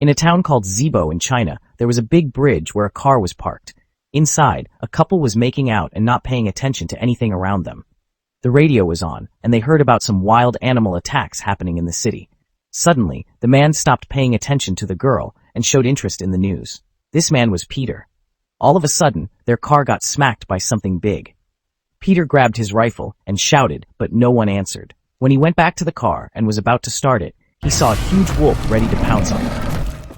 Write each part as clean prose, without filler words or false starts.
In a town called Zibo in China, there was a big bridge where a car was parked. Inside, a couple was making out and not paying attention to anything around them. The radio was on, and they heard about some wild animal attacks happening in the city. Suddenly, the man stopped paying attention to the girl and showed interest in the news. This man was Peter. All of a sudden, their car got smacked by something big. Peter grabbed his rifle and shouted, but no one answered. When he went back to the car and was about to start it, he saw a huge wolf ready to pounce on him.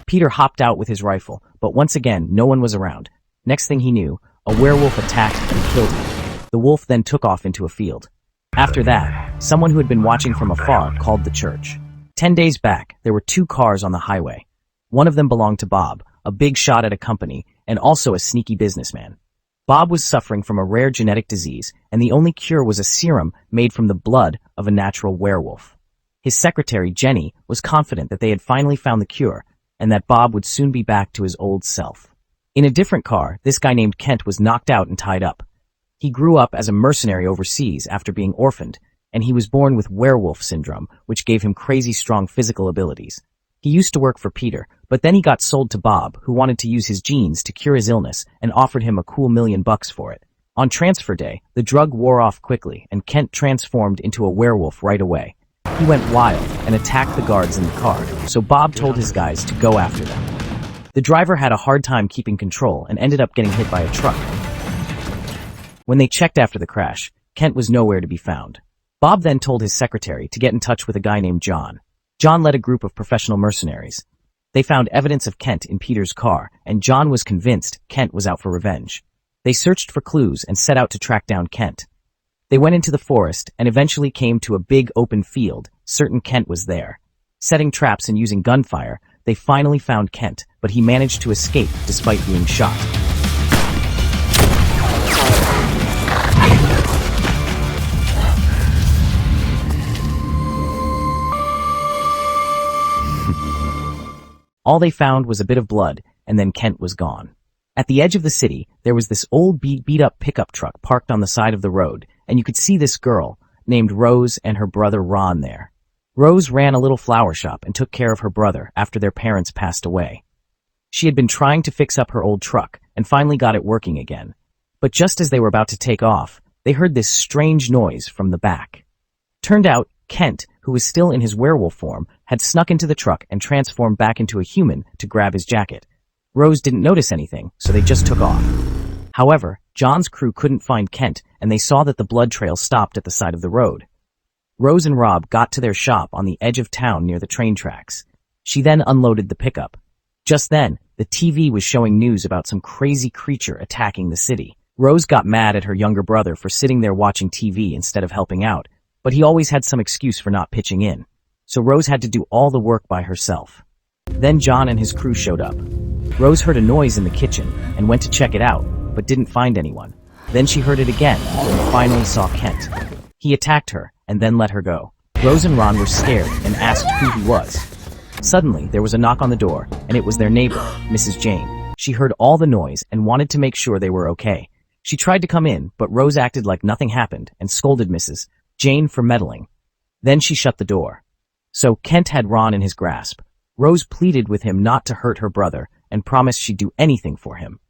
Peter hopped out with his rifle, but once again, no one was around. Next thing he knew, a werewolf attacked and killed him. The wolf then took off into a field. After that, someone who had been watching from afar called the church. 10 days back, there were 2 cars on the highway. One of them belonged to Bob, a big shot at a company, and also a sneaky businessman. Bob was suffering from a rare genetic disease, and the only cure was a serum made from the blood of a natural werewolf. His secretary, Jenny, was confident that they had finally found the cure, and that Bob would soon be back to his old self. In a different car, this guy named Kent was knocked out and tied up. He grew up as a mercenary overseas after being orphaned, and he was born with werewolf syndrome, which gave him crazy strong physical abilities. He used to work for Peter, but then he got sold to Bob, who wanted to use his genes to cure his illness and offered him a cool $1 million for it. On transfer day, the drug wore off quickly, and Kent transformed into a werewolf right away. He went wild and attacked the guards in the car, so Bob told his guys to go after them. The driver had a hard time keeping control and ended up getting hit by a truck. When they checked after the crash, Kent was nowhere to be found. Bob then told his secretary to get in touch with a guy named John. John led a group of professional mercenaries. They found evidence of Kent in Peter's car, and John was convinced Kent was out for revenge. They searched for clues and set out to track down Kent. They went into the forest and eventually came to a big open field, certain Kent was there. Setting traps and using gunfire, they finally found Kent, but he managed to escape despite being shot. All they found was a bit of blood, and then Kent was gone. At the edge of the city, there was this old beat-up pickup truck parked on the side of the road, and you could see this girl, named Rose, and her brother Ron there. Rose ran a little flower shop and took care of her brother after their parents passed away. She had been trying to fix up her old truck and finally got it working again. But just as they were about to take off, they heard this strange noise from the back. Turned out, Kent, who was still in his werewolf form, had snuck into the truck and transformed back into a human to grab his jacket. Rose didn't notice anything, so they just took off. However, John's crew couldn't find Kent, and they saw that the blood trail stopped at the side of the road. Rose and Rob got to their shop on the edge of town near the train tracks. She then unloaded the pickup. Just then, the TV was showing news about some crazy creature attacking the city. Rose got mad at her younger brother for sitting there watching TV instead of helping out, but he always had some excuse for not pitching in. So Rose had to do all the work by herself. Then John and his crew showed up. Rose heard a noise in the kitchen and went to check it out, but didn't find anyone. Then she heard it again and finally saw Kent. He attacked her and then let her go. Rose and Ron were scared and asked who he was. Suddenly, there was a knock on the door, and it was their neighbor, Mrs. Jane. She heard all the noise and wanted to make sure they were okay. She tried to come in, but Rose acted like nothing happened and scolded Mrs. Jane for meddling. Then she shut the door. So Kent had Ron in his grasp. Rose pleaded with him not to hurt her brother and promised she'd do anything for him.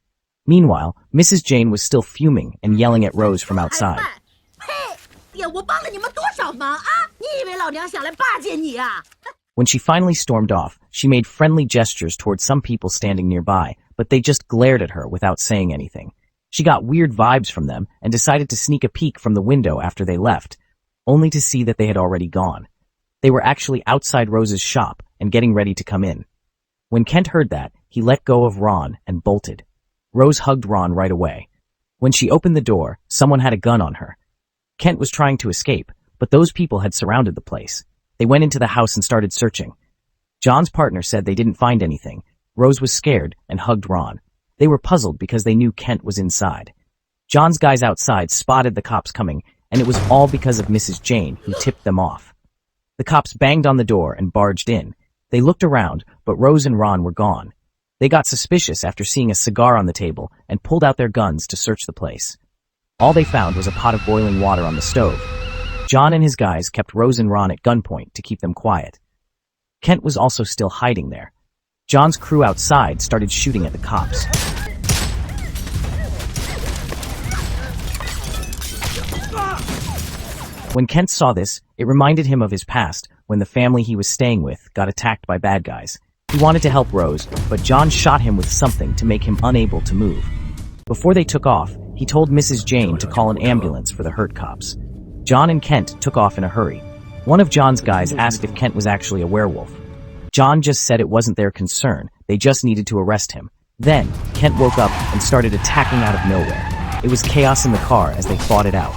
Meanwhile, Mrs. Jane was still fuming and yelling at Rose from outside. When she finally stormed off, she made friendly gestures toward some people standing nearby, but they just glared at her without saying anything. She got weird vibes from them and decided to sneak a peek from the window after they left, only to see that they had already gone. They were actually outside Rose's shop and getting ready to come in. When Kent heard that, he let go of Ron and bolted. Rose hugged Ron right away. When she opened the door, someone had a gun on her. Kent was trying to escape, but those people had surrounded the place. They went into the house and started searching. John's partner said they didn't find anything. Rose was scared and hugged Ron. They were puzzled because they knew Kent was inside. John's guys outside spotted the cops coming, and it was all because of Mrs. Jane, who tipped them off. The cops banged on the door and barged in. They looked around, but Rose and Ron were gone. They got suspicious after seeing a cigar on the table and pulled out their guns to search the place. All they found was a pot of boiling water on the stove. John and his guys kept Rose and Ron at gunpoint to keep them quiet. Kent was also still hiding there. John's crew outside started shooting at the cops. When Kent saw this, it reminded him of his past when the family he was staying with got attacked by bad guys. He wanted to help Rose, but John shot him with something to make him unable to move. Before they took off, he told Mrs. Jane to call an ambulance for the hurt cops. John and Kent took off in a hurry. One of John's guys asked if Kent was actually a werewolf. John just said it wasn't their concern, they just needed to arrest him. Then, Kent woke up and started attacking out of nowhere. It was chaos in the car as they fought it out.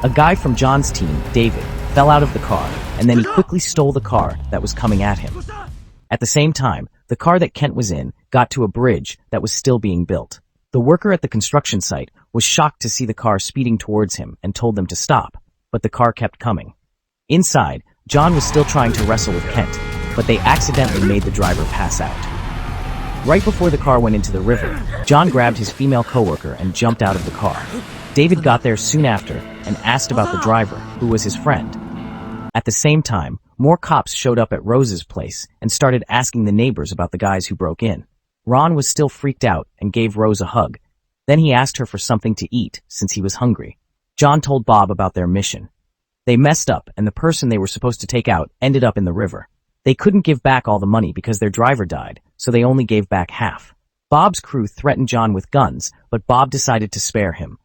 A guy from John's team, David, fell out of the car, and then he quickly stole the car that was coming at him. At the same time, the car that Kent was in got to a bridge that was still being built. The worker at the construction site was shocked to see the car speeding towards him and told them to stop, but the car kept coming. Inside, John was still trying to wrestle with Kent, but they accidentally made the driver pass out. Right before the car went into the river, John grabbed his female coworker and jumped out of the car. David got there soon after and asked about the driver, who was his friend. At the same time, more cops showed up at Rose's place and started asking the neighbors about the guys who broke in. Ron was still freaked out and gave Rose a hug. Then he asked her for something to eat since he was hungry. John told Bob about their mission. They messed up and the person they were supposed to take out ended up in the river. They couldn't give back all the money because their driver died, so they only gave back half. Bob's crew threatened John with guns, but Bob decided to spare him.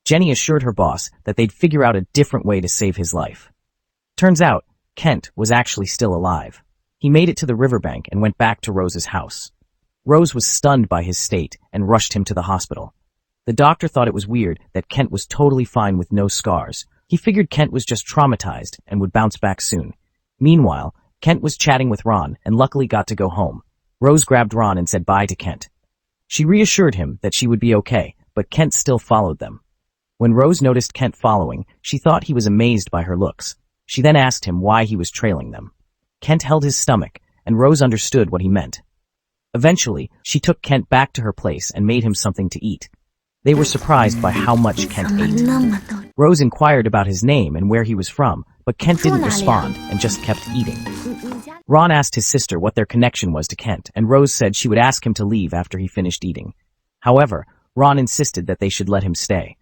Jenny assured her boss that they'd figure out a different way to save his life. Turns out, Kent was actually still alive. He made it to the riverbank and went back to Rose's house. Rose was stunned by his state and rushed him to the hospital. The doctor thought it was weird that Kent was totally fine with no scars. He figured Kent was just traumatized and would bounce back soon. Meanwhile, Kent was chatting with Ron and luckily got to go home. Rose grabbed Ron and said bye to Kent. She reassured him that she would be okay, but Kent still followed them. When Rose noticed Kent following, she thought he was amazed by her looks. She then asked him why he was trailing them. Kent held his stomach, and Rose understood what he meant. Eventually, she took Kent back to her place and made him something to eat. They were surprised by how much Kent ate. Rose inquired about his name and where he was from, but Kent didn't respond and just kept eating. Ron asked his sister what their connection was to Kent, and Rose said she would ask him to leave after he finished eating. However, Ron insisted that they should let him stay.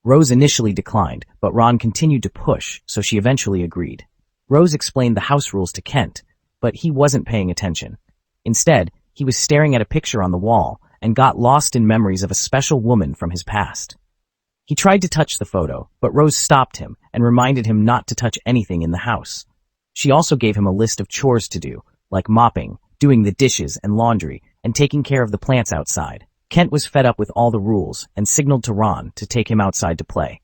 Rose initially declined, but Ron continued to push, so she eventually agreed. Rose explained the house rules to Kent, but he wasn't paying attention. Instead, he was staring at a picture on the wall and got lost in memories of a special woman from his past. He tried to touch the photo, but Rose stopped him and reminded him not to touch anything in the house. She also gave him a list of chores to do, like mopping, doing the dishes and laundry, and taking care of the plants outside. Kent was fed up with all the rules and signaled to Ron to take him outside to play.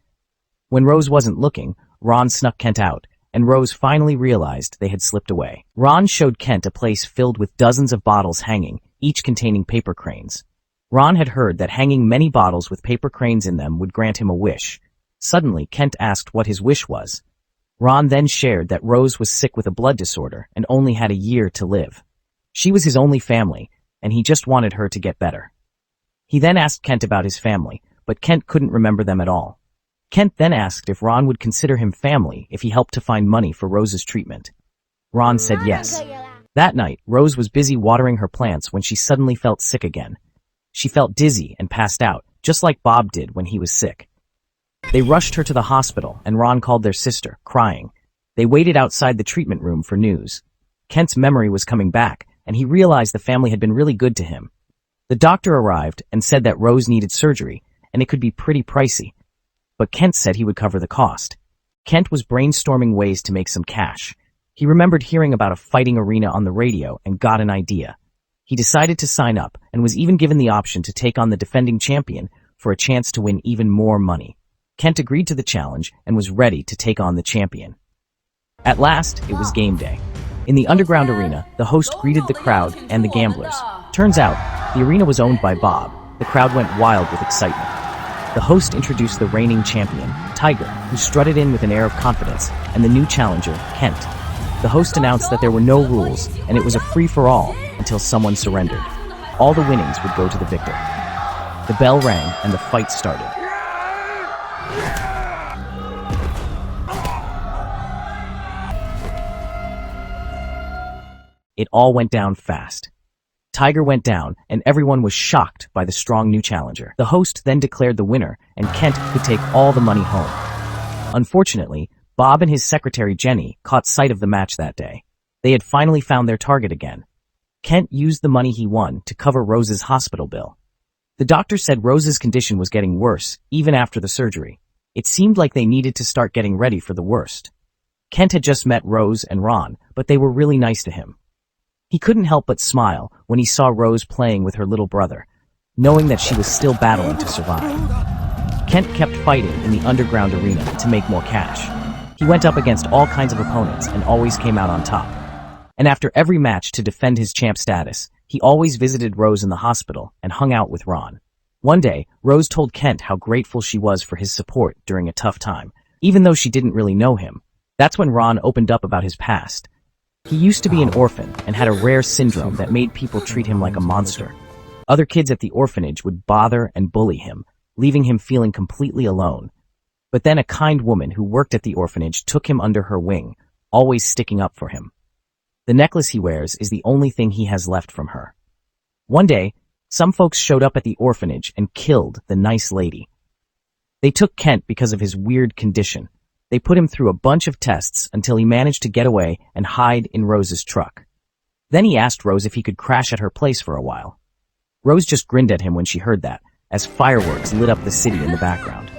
When Rose wasn't looking, Ron snuck Kent out, and Rose finally realized they had slipped away. Ron showed Kent a place filled with dozens of bottles hanging, each containing paper cranes. Ron had heard that hanging many bottles with paper cranes in them would grant him a wish. Suddenly, Kent asked what his wish was. Ron then shared that Rose was sick with a blood disorder and only had a year to live. She was his only family, and he just wanted her to get better. He then asked Kent about his family, but Kent couldn't remember them at all. Kent then asked if Ron would consider him family if he helped to find money for Rose's treatment. Ron said yes. That night, Rose was busy watering her plants when she suddenly felt sick again. She felt dizzy and passed out, just like Bob did when he was sick. They rushed her to the hospital, and Ron called their sister, crying. They waited outside the treatment room for news. Kent's memory was coming back, and he realized the family had been really good to him. The doctor arrived and said that Rose needed surgery, and it could be pretty pricey. But Kent said he would cover the cost. Kent was brainstorming ways to make some cash. He remembered hearing about a fighting arena on the radio and got an idea. He decided to sign up and was even given the option to take on the defending champion for a chance to win even more money. Kent agreed to the challenge and was ready to take on the champion. At last, it was game day. In the underground arena, the host greeted the crowd and the gamblers. Turns out, the arena was owned by Bob. The crowd went wild with excitement. The host introduced the reigning champion, Tiger, who strutted in with an air of confidence, and the new challenger, Kent. The host announced that there were no rules, and it was a free-for-all until someone surrendered. All the winnings would go to the victor. The bell rang, and the fight started. It all went down fast. Tiger went down, and everyone was shocked by the strong new challenger. The host then declared the winner, and Kent could take all the money home. Unfortunately, Bob and his secretary Jenny caught sight of the match that day. They had finally found their target again. Kent used the money he won to cover Rose's hospital bill. The doctor said Rose's condition was getting worse, even after the surgery. It seemed like they needed to start getting ready for the worst. Kent had just met Rose and Ron, but they were really nice to him. He couldn't help but smile when he saw Rose playing with her little brother, knowing that she was still battling to survive. Kent kept fighting in the underground arena to make more cash. He went up against all kinds of opponents and always came out on top. And after every match to defend his champ status, he always visited Rose in the hospital and hung out with Ron. One day, Rose told Kent how grateful she was for his support during a tough time, even though she didn't really know him. That's when Ron opened up about his past. He used to be an orphan and had a rare syndrome that made people treat him like a monster. Other kids at the orphanage would bother and bully him, leaving him feeling completely alone. But then a kind woman who worked at the orphanage took him under her wing, always sticking up for him. The necklace he wears is the only thing he has left from her. One day, some folks showed up at the orphanage and killed the nice lady. They took Kent because of his weird condition. They put him through a bunch of tests until he managed to get away and hide in Rose's truck. Then he asked Rose if he could crash at her place for a while. Rose just grinned at him when she heard that, as fireworks lit up the city in the background.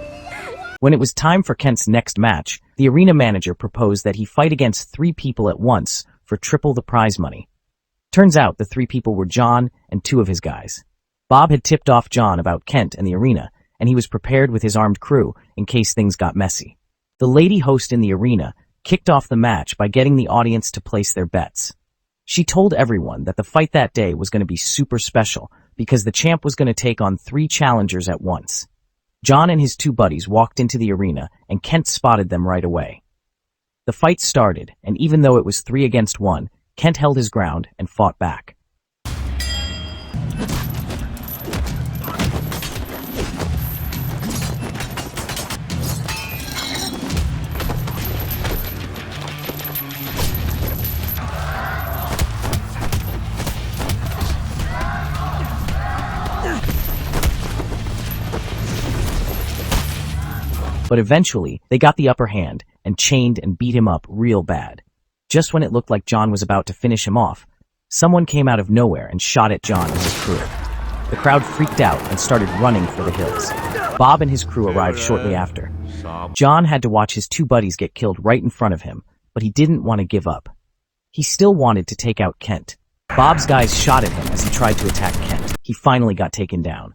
When it was time for Kent's next match, the arena manager proposed that he fight against 3 people at once for triple the prize money. Turns out the 3 people were John and 2 of his guys. Bob had tipped off John about Kent and the arena, and he was prepared with his armed crew in case things got messy. The lady host in the arena kicked off the match by getting the audience to place their bets. She told everyone that the fight that day was going to be super special because the champ was going to take on 3 challengers at once. John and his 2 buddies walked into the arena, and Kent spotted them right away. The fight started, and even though it was 3 against 1, Kent held his ground and fought back. But eventually, they got the upper hand and chained and beat him up real bad. Just when it looked like John was about to finish him off, someone came out of nowhere and shot at John and his crew. The crowd freaked out and started running for the hills. Bob and his crew arrived shortly after. John had to watch his 2 buddies get killed right in front of him, but he didn't want to give up. He still wanted to take out Kent. Bob's guys shot at him as he tried to attack Kent. He finally got taken down.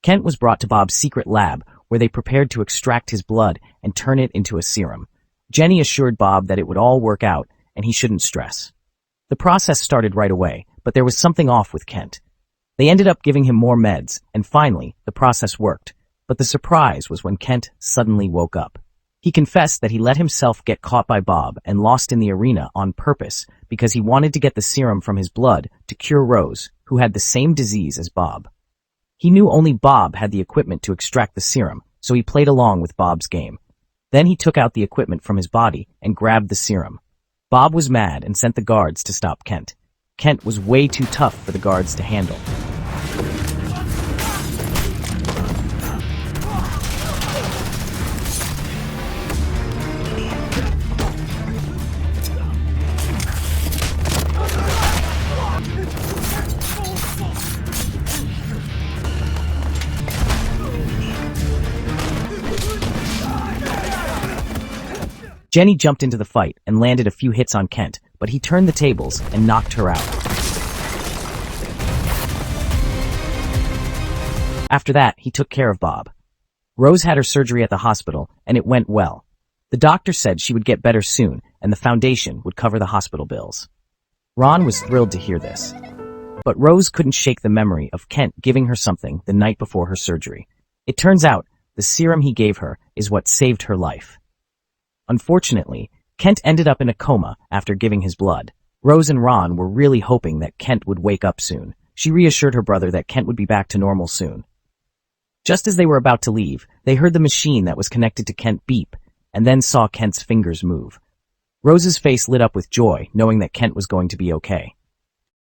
Kent was brought to Bob's secret lab, where they prepared to extract his blood and turn it into a serum. Jenny assured Bob that it would all work out and he shouldn't stress. The process started right away, but there was something off with Kent. They ended up giving him more meds, and finally, the process worked. But the surprise was when Kent suddenly woke up. He confessed that he let himself get caught by Bob and lost in the arena on purpose because he wanted to get the serum from his blood to cure Rose, who had the same disease as Bob. He knew only Bob had the equipment to extract the serum, so he played along with Bob's game. Then he took out the equipment from his body and grabbed the serum. Bob was mad and sent the guards to stop Kent. Kent was way too tough for the guards to handle. Jenny jumped into the fight and landed a few hits on Kent, but he turned the tables and knocked her out. After that, he took care of Bob. Rose had her surgery at the hospital, and it went well. The doctor said she would get better soon, and the foundation would cover the hospital bills. Ron was thrilled to hear this. But Rose couldn't shake the memory of Kent giving her something the night before her surgery. It turns out, the serum he gave her is what saved her life. Unfortunately, Kent ended up in a coma after giving his blood. Rose and Ron were really hoping that Kent would wake up soon. She reassured her brother that Kent would be back to normal soon. Just as they were about to leave, they heard the machine that was connected to Kent beep, and then saw Kent's fingers move. Rose's face lit up with joy, knowing that Kent was going to be okay.